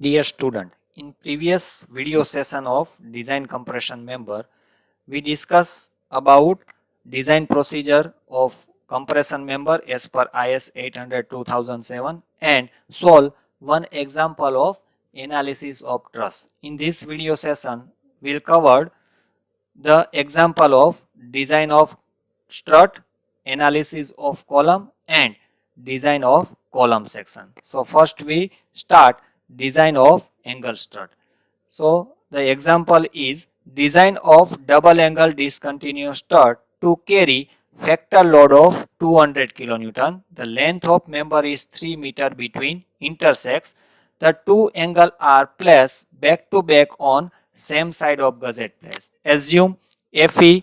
Dear student, in previous video session of design compression member, we discussed about design procedure of compression member as per IS 800-2007 and solve one example of analysis of truss. In this video session, we'll cover the example of design of strut, analysis of column and design of column section. So first we start design of angle strut. So the example is design of double angle discontinuous strut to carry factor load of 200 kilonewton. The length of member is 3 meter between intersects. The two angle are placed back to back on same side of gusset plate. Assume Fe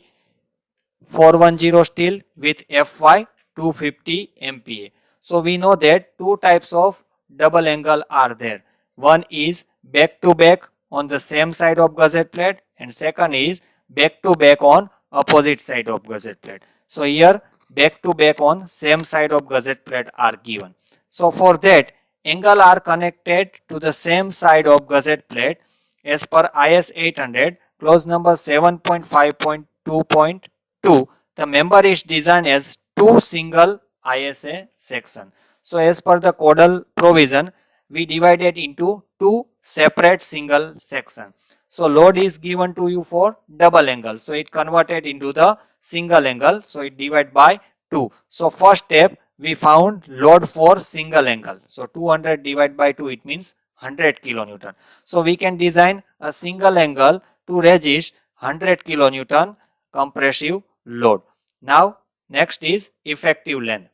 410 steel with Fy 250 MPa. So we know that two types of double angle are there. One is back to back on the same side of gusset plate and second is back to back on opposite side of gusset plate. So here back to back on same side of gusset plate are given. So for that angle are connected to the same side of gusset plate as per IS 800 clause number 7.5.2.2. The member is designed as two single ISA section. So as per the codal provision, we divided into two separate single section. So load is given to you for double angle. So it converted into the single angle. So it divide by 2. So first step we found load for single angle. So 200 divided by 2 it means 100 kilonewton. So we can design a single angle to resist 100 kilonewton compressive load. Now next is effective length.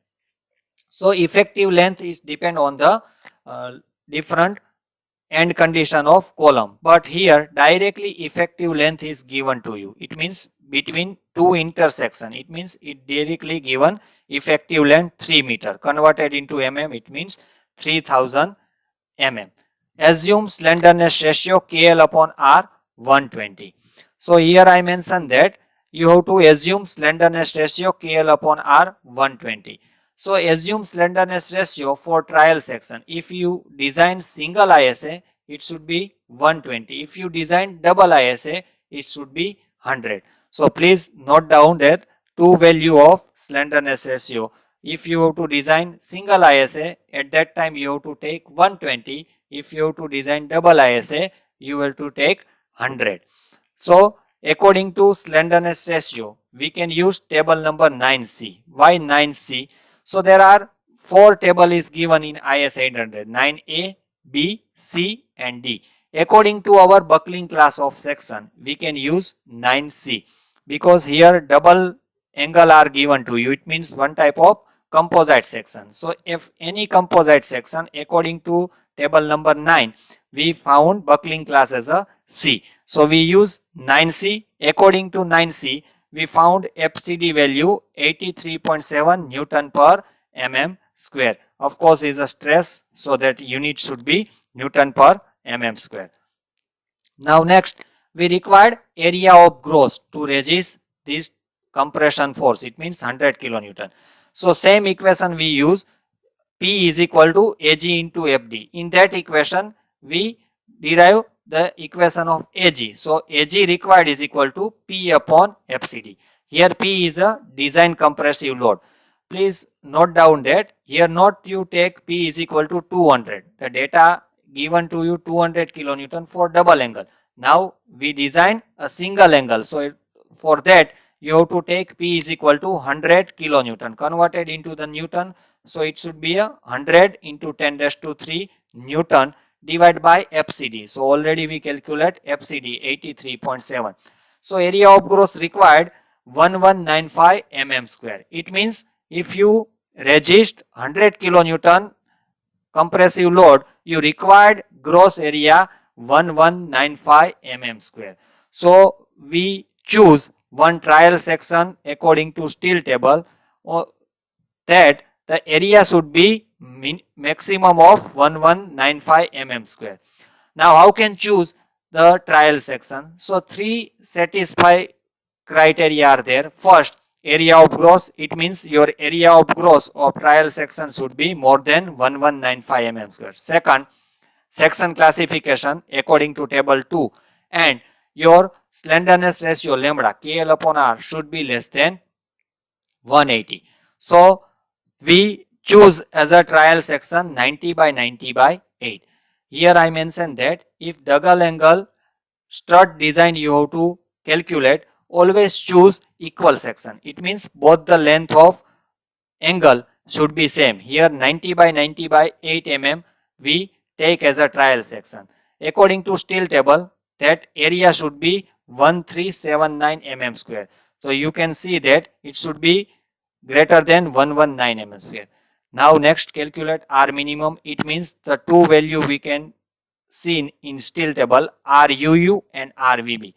So effective length is depend on the different end condition of column, but here directly effective length is given to you. It means between two intersection. It means it directly given effective length 3 meter. Converted into mm, it means 3000 mm. Assume slenderness ratio KL upon R 120. So here I mentioned that you have to assume slenderness ratio KL upon R 120. So assume slenderness ratio for trial section. If you design single ISA, it should be 120. If you design double ISA, it should be 100. So please note down that two value of slenderness ratio. If you have to design single ISA, at that time you have to take 120. If you have to design double ISA, you have to take 100. So according to slenderness ratio, we can use table number 9C. Why 9C? So there are four table is given in IS 800, 9A, B, C and D. According to our buckling class of section, we can use 9C because here double angle are given to you. It means one type of composite section. So if any composite section according to table number 9, we found buckling class as a C. So we use 9C. According to 9C, we found FCD value 83.7 Newton per mm square. Of course, is a stress, so that unit should be Newton per mm square. Now next, we required area of gross to resist this compression force. It means 100 kilonewton. So same equation we use. P is equal to Ag into Fd. In that equation, we derive the equation of Ag. So Ag required is equal to P upon FCD. Here P is a design compressive load. Please note down that here not you take P is equal to 200. The data given to you 200 kilonewton for double angle. Now we design a single angle. So for that you have to take P is equal to 100 kilonewton converted into the Newton. So it should be a 100 into 10 raised to 3 Newton divided by FCD. So already we calculate FCD 83.7. So area of gross required 1195 mm square. It means if you resist 100 kilonewton compressive load, you required gross area 1195 mm square. So we choose one trial section according to steel table that the area should be maximum of 1195 mm square. Now how can choose the trial section? So three satisfy criteria are there. First, area of gross. It means your area of gross of trial section should be more than 1195 mm square. Second, section classification according to table 2, and your slenderness ratio lambda KL upon R should be less than 180. So we choose as a trial section 90 by 90 by 8. Here I mentioned that if double angle strut design you have to calculate, always choose equal section. It means both the length of angle should be same. Here 90 by 90 by 8 mm we take as a trial section. According to steel table, that area should be 1379 mm square. So you can see that it should be greater than 119 mm square. Now next calculate R minimum. It means the two value we can see in steel table, RUU and RVB.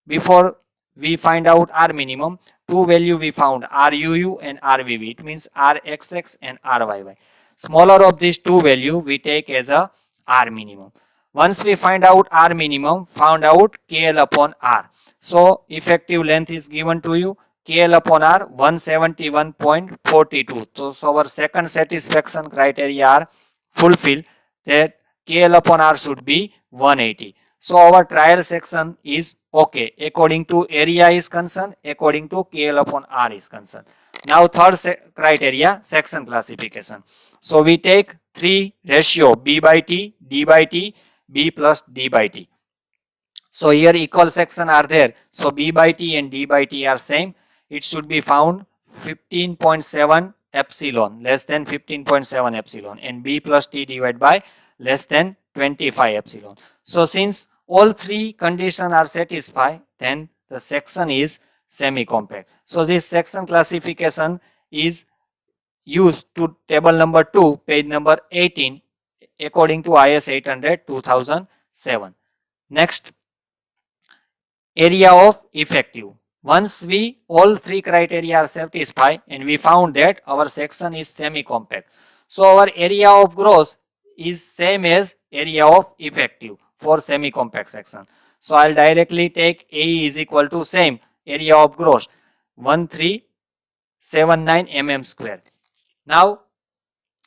Before we find out R minimum, two value we found, RUU and RVB. It means RXX and RYY. Smaller of these two value we take as a R minimum. Once we find out R minimum, found out KL upon R. So effective length is given to you, KL upon R 171.42. So our second satisfaction criteria are fulfilled, that KL upon R should be 180. So our trial section is okay according to area is concerned, according to KL upon R is concerned. Now third criteria, section classification. So we take three ratio, B by T, D by T, B plus D by T. So here equal section are there. So B by T and D by T are same. It should be found 15.7 epsilon, less than 15.7 epsilon, and B plus T divided by less than 25 epsilon. So since all three conditions are satisfied, then the section is semi-compact. So this section classification is used to table number 2, page number 18, according to IS 800 2007. Next, area of effective. Once we all three criteria are satisfied and we found that our section is semi-compact, so our area of gross is same as area of effective for semi-compact section. So I'll directly take AE is equal to same area of gross 1379 mm square. Now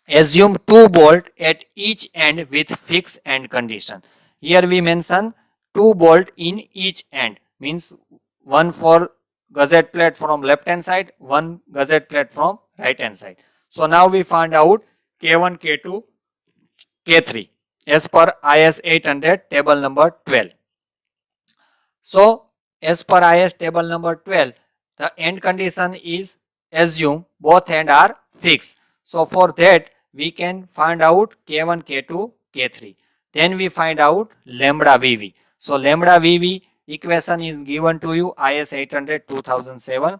assume two bolt at each end with fixed end condition. Here we mention two bolt in each end, means one for gusset plate from left hand side, one gusset plate from right hand side. So now we find out K1, K2, K3 as per IS 800 table number 12. So as per IS table number 12, the end condition is assume both end are fixed. So for that we can find out K1, K2, K3. Then we find out lambda VV. So lambda VV equation is given to you IS 800 2007.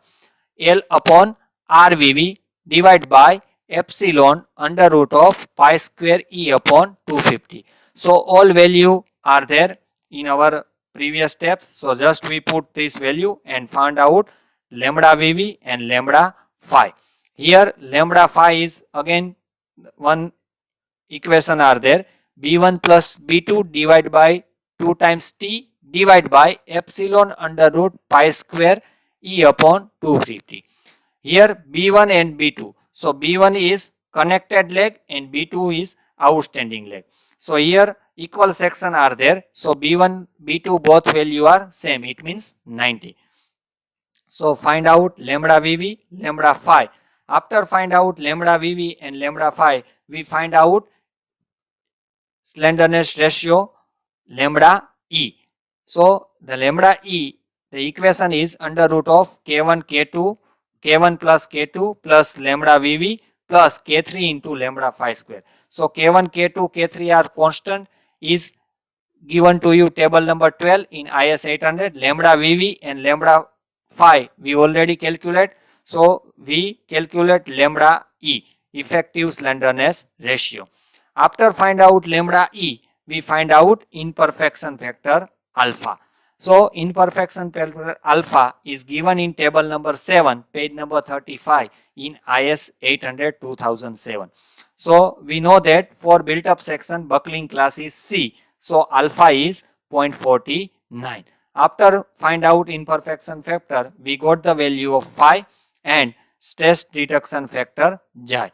L upon RVV divided by epsilon under root of pi square E upon 250. So all value are there in our previous steps. So just we put this value and find out lambda VV and lambda phi. Here lambda phi is again one equation are there, B1 plus B2 divided by 2 times T divided by epsilon under root pi square E upon 250. Here B1 and B2. So B1 is connected leg and B2 is outstanding leg. So here equal section are there. So B1, B2 both value are same. It means 90. So find out lambda VV, lambda phi. After find out lambda VV and lambda phi, we find out slenderness ratio lambda E. So the lambda E, the equation is under root of K1, K2, K1 plus K2 plus lambda VV plus K3 into lambda phi square. So K1, K2, K3 are constant, is given to you table number 12 in IS 800. Lambda VV and lambda phi we already calculate. So we calculate lambda E, effective slenderness ratio. After find out lambda E, we find out imperfection factor alpha. So imperfection factor alpha is given in table number 7, page number 35 in IS 800 2007. So we know that for built up section buckling class is C. So alpha is 0.49. After find out imperfection factor, we got the value of phi and stress reduction factor J.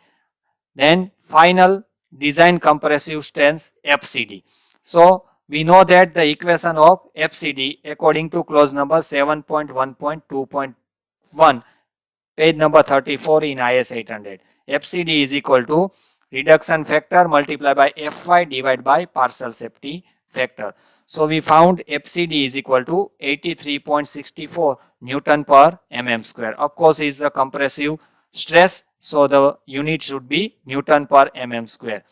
Then final design compressive strength FCD. So we know that the equation of FCD according to clause number 7.1.2.1, page number 34 in IS 800. FCD is equal to reduction factor multiplied by Fy divided by partial safety factor. So we found FCD is equal to 83.64 Newton per mm square. Of course, is the compressive stress, so the unit should be Newton per mm square.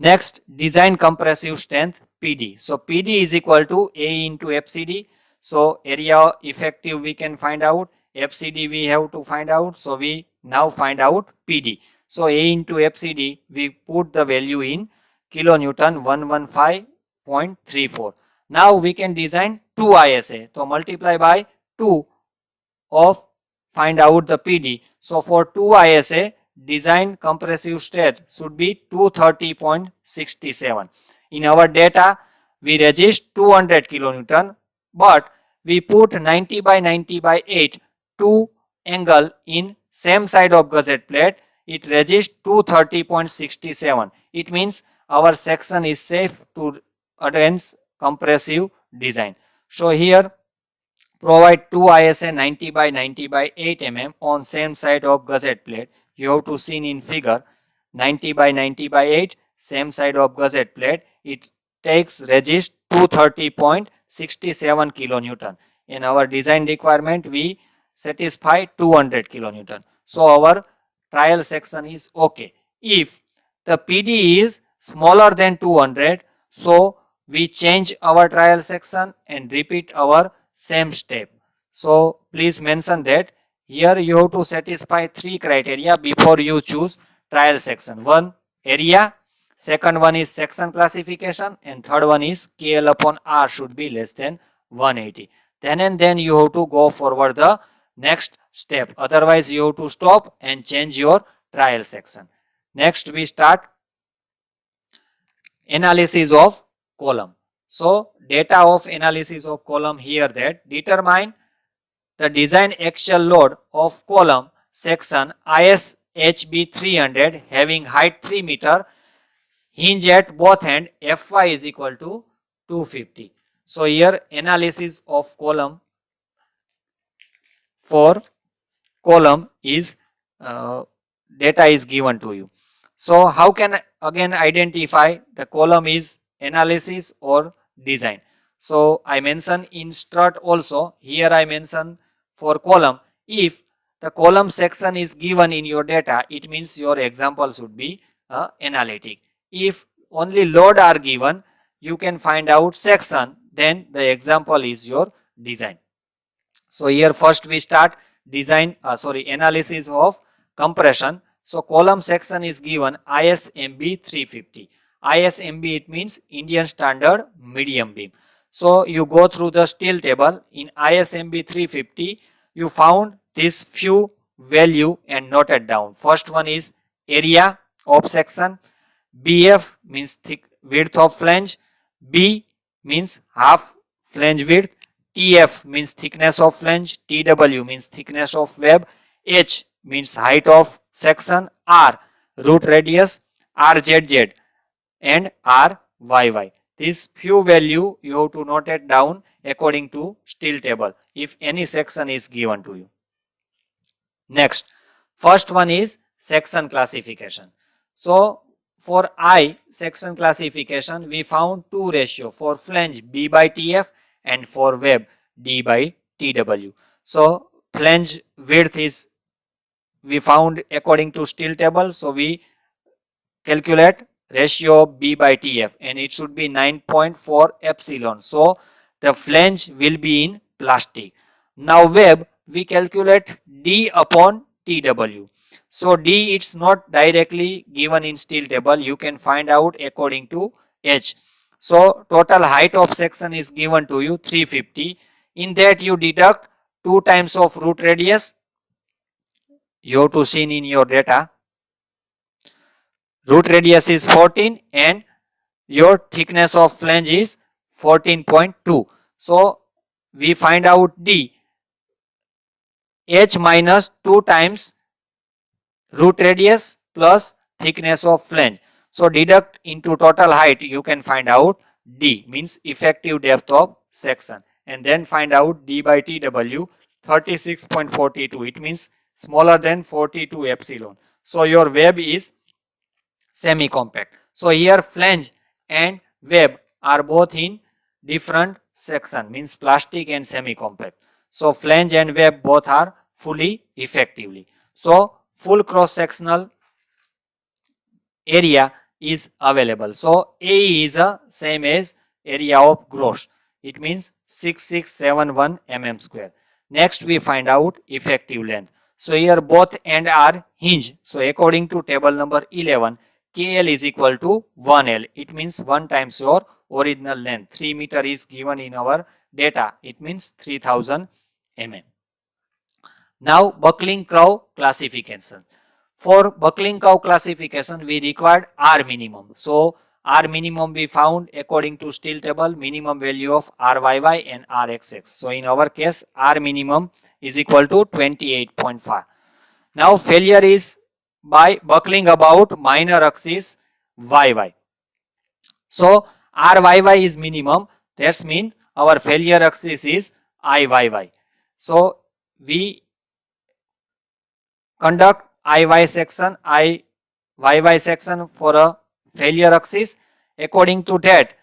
Next, design compressive strength PD. So PD is equal to A into FCD. So area effective we can find out, FCD we have to find out. So we now find out PD. So A into FCD, we put the value in kilonewton 115.34. Now we can design 2 ISA. So multiply by 2 of find out the PD. So for 2 ISA, design compressive stress should be 230.67. In our data, we register 200 kilonewton, but we put 90 by 90 by 8 2 angle in same side of gusset plate. It registers 230.67. It means our section is safe to advance compressive design. So here provide 2 ISA 90 by 90 by 8 mm on same side of gusset plate. You have to see in figure 90 by 90 by 8 same side of gusset plate. It takes resist 230.67 kilonewton. In our design requirement we satisfy 200 kilonewton. So our trial section is okay. If the PD is smaller than 200, so we change our trial section and repeat our same step. So please mention that here you have to satisfy 3 criteria before you choose trial section. One, area. Second one is section classification, and third one is KL upon R should be less than 180. Then and then you have to go forward the next step. Otherwise you have to stop and change your trial section. Next we start analysis of column. So data of analysis of column here that determine the design axial load of column section ISHB 300 having height 3 meter, hinge at both end, Fy is equal to 250. So here analysis of column for column is data is given to you. So how can I again identify the column is analysis or design? So I mention in strut also. Here I mention for column. If the column section is given in your data, it means your example should be analytic. If only load are given, you can find out section, then the example is your design. So here first we start design analysis of compression. So column section is given ISMB 350. ISMB it means Indian Standard Medium Beam. So you go through the steel table in ISMB 350. You found this few value and noted down. First one is area of section. BF means thick width of flange. B means half flange width. TF means thickness of flange. TW means thickness of web. H means height of section. R root radius. RZZ and RYY. This few value you have to note it down according to steel table if any section is given to you. Next, first one is section classification. So for I section classification we found two ratio for flange B by TF and for web D by TW. So flange width is we found according to steel table, so we calculate ratio B by TF and it should be 9.4 epsilon. So the flange will be in plastic. Now web we calculate D upon TW. So D it's not directly given in steel table, you can find out according to H. So total height of section is given to you 350. In that you deduct 2 times of root radius. You have to see in your data. Root radius is 14 and your thickness of flange is 14.2. So we find out D. H minus 2 times root radius plus thickness of flange. So deduct into total height, you can find out D, means effective depth of section, and then find out D by TW 36.42. It means smaller than 42 epsilon. So your web is semi-compact. So here flange and web are both in different section, means plastic and semi-compact. So flange and web both are fully effectively. So full cross-sectional area is available. So A is a same as area of gross. It means 6671 mm square. Next we find out effective length. So here both end are hinged. So according to table number 11, KL is equal to 1L. It means 1 times your original length. 3 meter is given in our data. It means 3000 mm. Now buckling curve classification. For buckling curve classification, we required R minimum. So R minimum we found according to steel table, minimum value of RYY and RXX. So in our case, R minimum is equal to 28.5. Now failure is by buckling about minor axis YY. So RYY is minimum. That means our failure axis is IYY. So we conduct IYY section for a failure axis. According to that,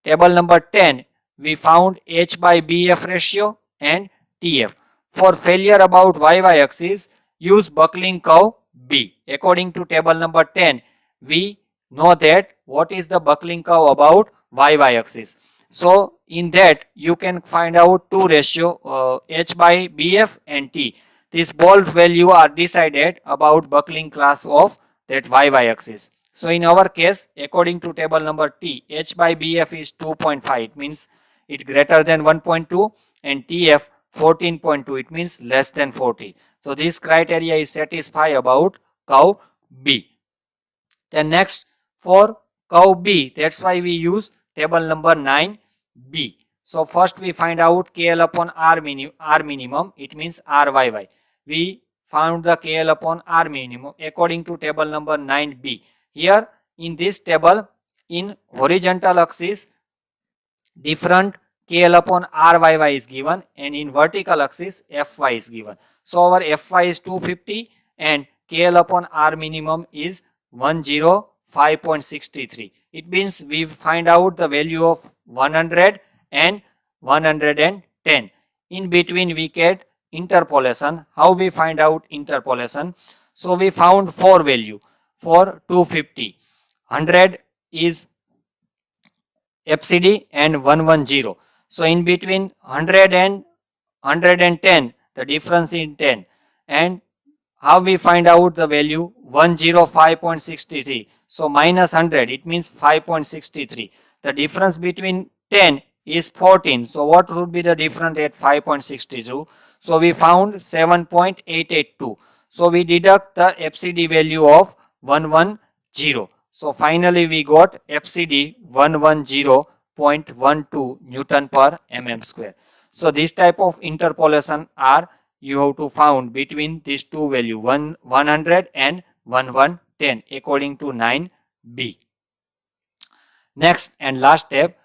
table number 10, we found H by BF ratio and TF. For failure about YY axis, use buckling curve B. According to table number 10, we know that what is the buckling curve about YY axis. So in that you can find out two ratio H by BF and T. These both value are decided about buckling class of that YY axis. So in our case, according to table number T, H by BF is 2.5. It means it greater than 1.2, and TF 14.2. It means less than 40. So this criteria is satisfied about curve B. Then next, for curve B, that's why we use table number 9B. So first we find out KL upon R minimum. It means RYY. We found the KL upon R minimum according to table number 9B. Here in this table, in horizontal axis, different KL upon RYY is given, and in vertical axis FY is given. So our FY is 250 and KL upon R minimum is 105.63. It means we find out the value of 100 and 110. In between we get interpolation. How we find out interpolation? So we found 4 value for 250. 100 is FCD and 110. So in between 100 and 110, the difference is 10. And how we find out the value? 105.63. So minus 100, it means 5.63. The difference between 10 is 14. So what would be the difference at 5.62? So we found 7.882. So we deduct the FCD value of 110. So finally we got FCD 110.12 Newton per mm square. So this type of interpolation are you have to found between these two value 100 and 110 according to 9B. Next and last step,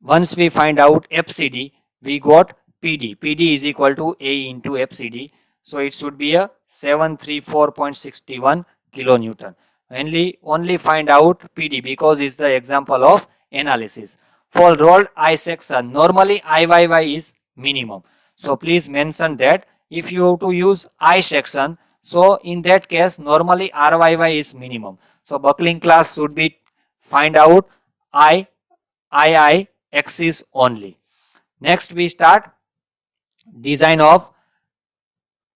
once we find out FCD, we got PD. PD is equal to A into FCD. So it should be a 734.61 kilonewton. Only find out PD because it's the example of analysis. For rolled I section, normally IYY is minimum. So please mention that if you have to use I section, so in that case normally RYY is minimum. So buckling class should be find out II axis only. Next we start design of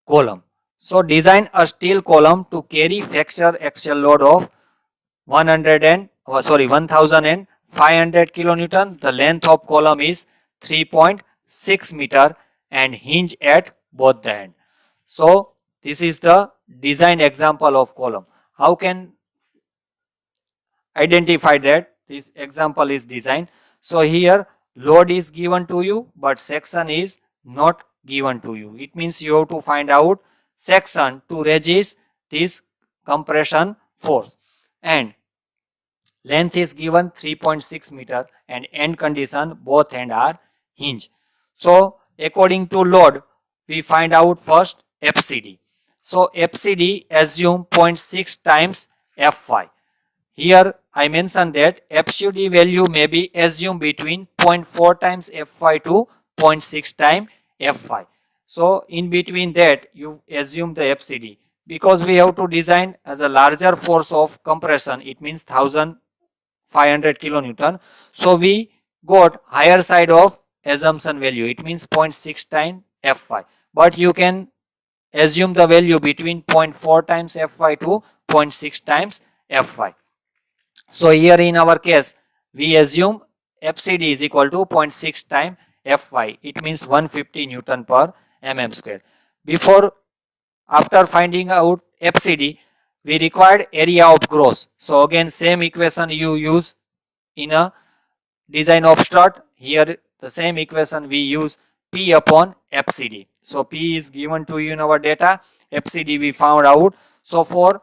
column. So design a steel column to carry flexure axial load of 1500 kilonewton. The length of column is 3.6 meter and hinge at both the end. So this is the design example of column. How can identify that this example is design? So here load is given to you but section is not given to you. It means you have to find out section to resist this compression force. and length is given 3.6 meter and end condition both end are hinge. So according to load, we find out first FCD. So FCD assume 0.6 times Fy. Here I mentioned that FCD value may be assumed between 0.4 times Fy to 0.6 times Fy. So in between that you assume the FCD. Because we have to design as a larger force of compression, it means 1500 kilonewton. So we got higher side of assumption value, it means 0.6 times Fy. But you can assume the value between 0.4 times Fy to 0.6 times Fy. So here in our case, we assume FCD is equal to 0.6 times Fy. It means 150 Newton per mm square. After finding out FCD, we required area of gross. So again, same equation you use in a design of strut. Here the same equation we use, P upon FCD. So P is given to you in our data. FCD we found out. So for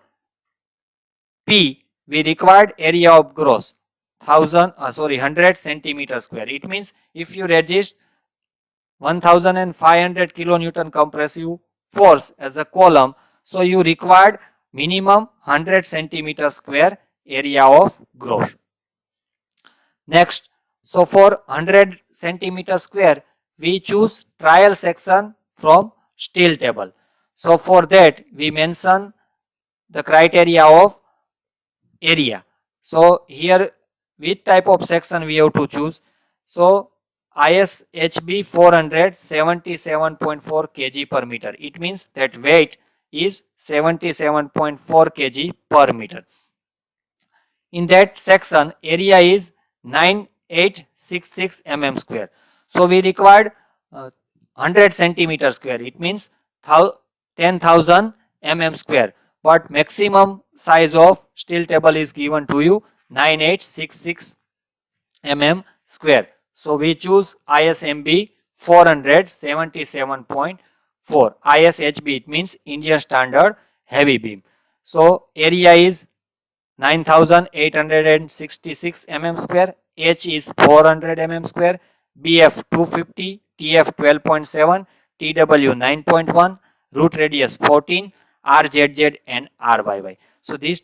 P, we required area of gross 100 centimeter square. It means if you resist 1500 kilonewton compressive force as a column, so you required minimum 100 centimeter square area of gross. Next, so for 100 centimeter square, we choose trial section from steel table. So for that, we mention the criteria of area. So here, which type of section we have to choose? So ISHB 477.4 kg per meter. It means that weight is 77.4 kg per meter. In that section, area is 9866 mm square. So we required 100 centimeter square. It means 10,000 mm square. But maximum size of steel table is given to you 9866 mm square. So we choose ISMB 477.4. ISHB, it means Indian Standard Heavy Beam. So area is 9866 mm square, H is 400 mm square, BF 250, TF 12.7, TW 9.1, root radius 14, RZZ and RYY. So this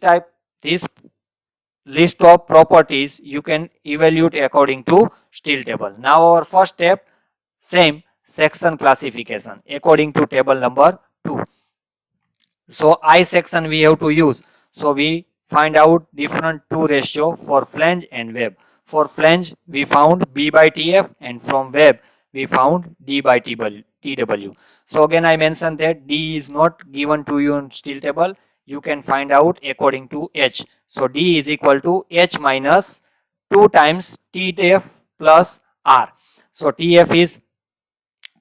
list of properties you can evaluate according to steel table. Now our first step, same section classification according to table number 2. So I section we have to use. So we find out different 2 ratio for flange and web. For flange we found B by TF and from web we found D by TW. So again I mentioned that D is not given to you in steel table. You can find out according to H. So D is equal to H minus 2 times TF plus R. So TF is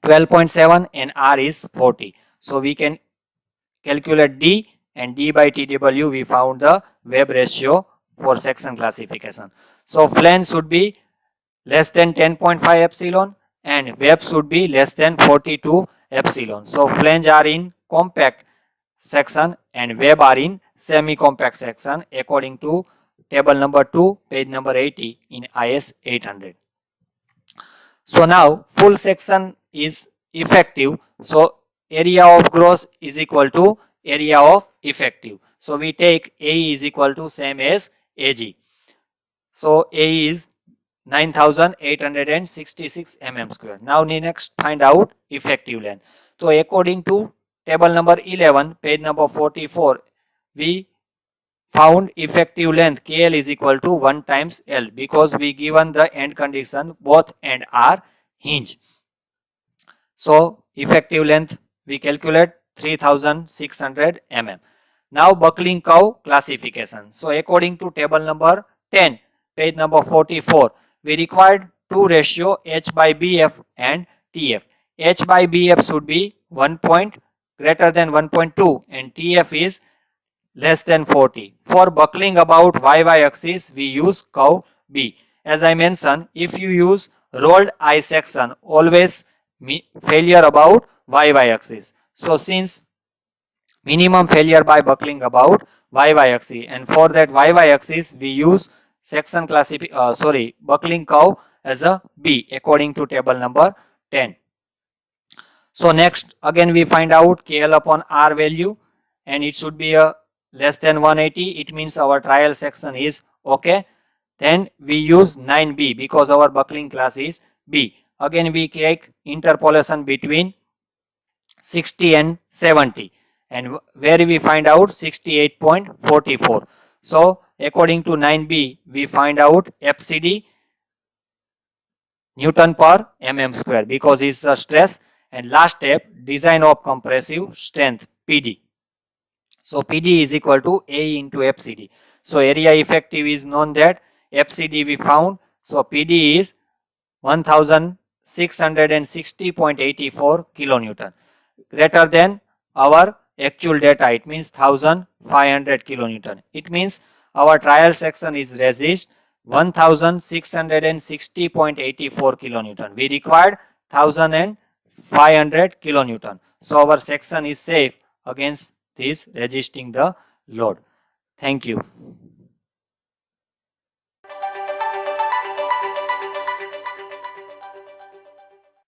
12.7 and R is 40. So we can calculate D, and D by TW we found the web ratio for section classification. So flange should be less than 10.5 epsilon and web should be less than 42 epsilon. So flange are in compact section and web are in semi-compact section according to table number 2, page number 80 in IS 800. So now full section is effective. So area of gross is equal to area of effective. So we take AE is equal to same as AG. So AE is 9866 mm square. Now next find out effective length. So according to table number 11, page number 44, we found effective length KL is equal to 1 times L because we given the end condition both end are hinge. So effective length we calculate 3600 mm. Now buckling curve classification. So according to table number 10, page number 44, we required 2 ratio H by BF and TF. H by BF should be 1 point greater than 1.2 and TF is less than 40. For buckling about YY axis, we use curve B. As I mentioned, if you use rolled I section, always failure about YY axis. So since minimum failure by buckling about YY axis, and for that YY axis we use section buckling curve as a B according to table number 10. So next again we find out KL upon R value, and it should be a less than 180. It means our trial section is okay. Then we use 9B because our buckling class is B. Again we take interpolation between 60 and 70, and where we find out 68.44. So according to 9B we find out FCD Newton per mm square because it's the stress. And last step, design of compressive strength, PD. So PD is equal to A into FCD. So area effective is known, that FCD we found. So PD is 1660.84 kilonewton, greater than our actual data. It means 1500 kilonewton. It means our trial section is resist 1660.84 kilonewton. We required 1500 kilonewton. So our section is safe against this resisting the load. Thank you.